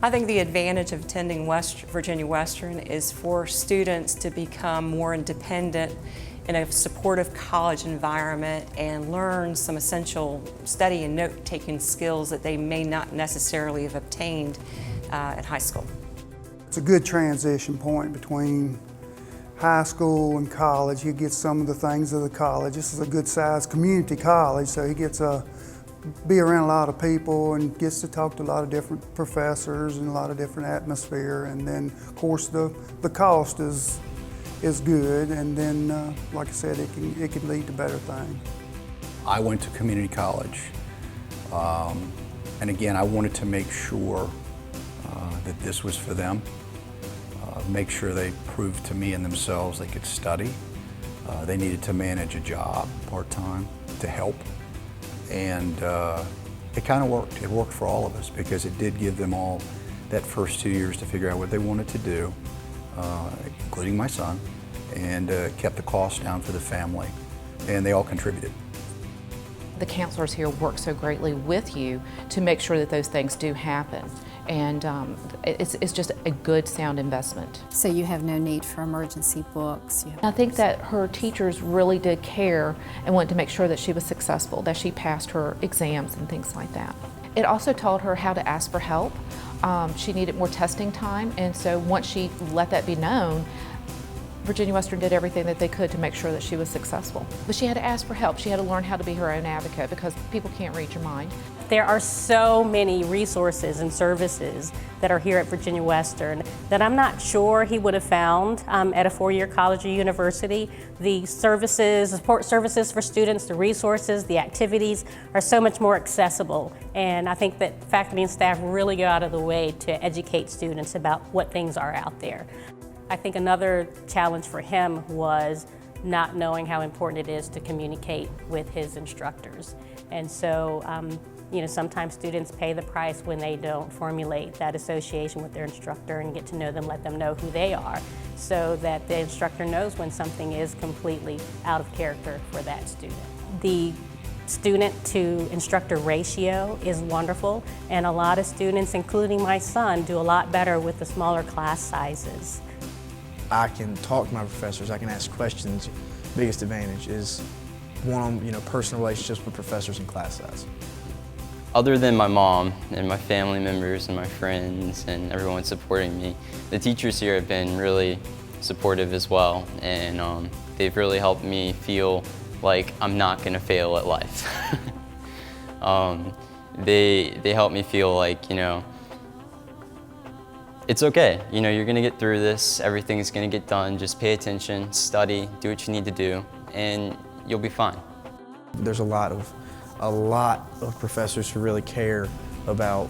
I think the advantage of attending Virginia Western is for students to become more independent in a supportive college environment and learn some essential study and note-taking skills that they may not necessarily have obtained at high school. It's a good transition point between high school and college. He gets some of the things of the college. This is a good-sized community college, so he gets to be around a lot of people and gets to talk to a lot of different professors and a lot of different atmosphere. And then, of course, the cost is good, and then, like I said, it can lead to better things. I went to community college, and again, I wanted to make sure that this was for them. Make sure they proved to me and themselves they could study. They needed to manage a job part-time to help. And it kind of worked. It worked for all of us because it did give them all that first 2 years to figure out what they wanted to do, including my son, and kept the cost down for the family. And they all contributed. The counselors here work so greatly with you to make sure that those things do happen. And it's just a good, sound investment. So you have no need for emergency books? I think that her teachers really did care and wanted to make sure that she was successful, that she passed her exams and things like that. It also taught her how to ask for help. She needed more testing time, and so once she let that be known, Virginia Western did everything that they could to make sure that she was successful. But she had to ask for help. She had to learn how to be her own advocate because people can't read your mind. There are so many resources and services that are here at Virginia Western that I'm not sure he would have found at a four-year college or university. The services, the support services for students, the resources, the activities are so much more accessible. And I think that faculty and staff really go out of the way to educate students about what things are out there. I think another challenge for him was not knowing how important it is to communicate with his instructors. And so, sometimes students pay the price when they don't formulate that association with their instructor and get to know them, let them know who they are, so that the instructor knows when something is completely out of character for that student. The student to instructor ratio is wonderful, and a lot of students, including my son, do a lot better with the smaller class sizes. I can talk to my professors, I can ask questions. Biggest advantage is personal relationships with professors and class size. Other than my mom and my family members and my friends and everyone supporting me, the teachers here have been really supportive as well, and they've really helped me feel like I'm not going to fail at life. They help me feel like, it's okay. You're going to get through this. Everything's going to get done. Just pay attention, study, do what you need to do, and you'll be fine. There's a lot of professors who really care about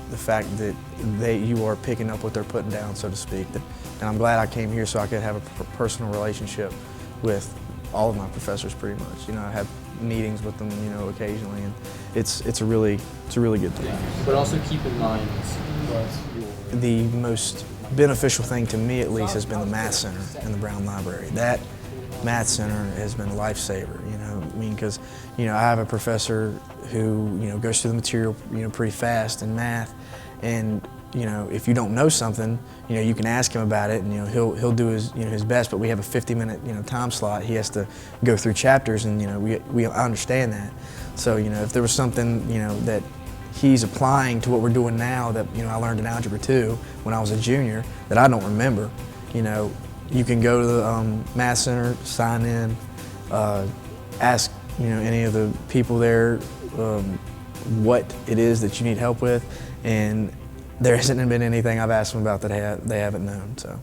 the fact that you are picking up what they're putting down, so to speak. And I'm glad I came here so I could have a personal relationship with all of my professors pretty much. I have meetings with them, occasionally, and it's a really good thing. But also keep in mind the most beneficial thing to me, at least, has been the Math Center in the Brown Library. That Math Center has been a lifesaver, because, I have a professor who, goes through the material, pretty fast in math, and, if you don't know something, you can ask him about it, and, he'll do his best, but we have a 50-minute, time slot. He has to go through chapters, and, we understand that. So, if there was something, that he's applying to what we're doing now that, I learned in Algebra 2 when I was a junior that I don't remember, you can go to the Math Center, sign in, ask, any of the people there what it is that you need help with, and there hasn't been anything I've asked them about that they haven't known, so.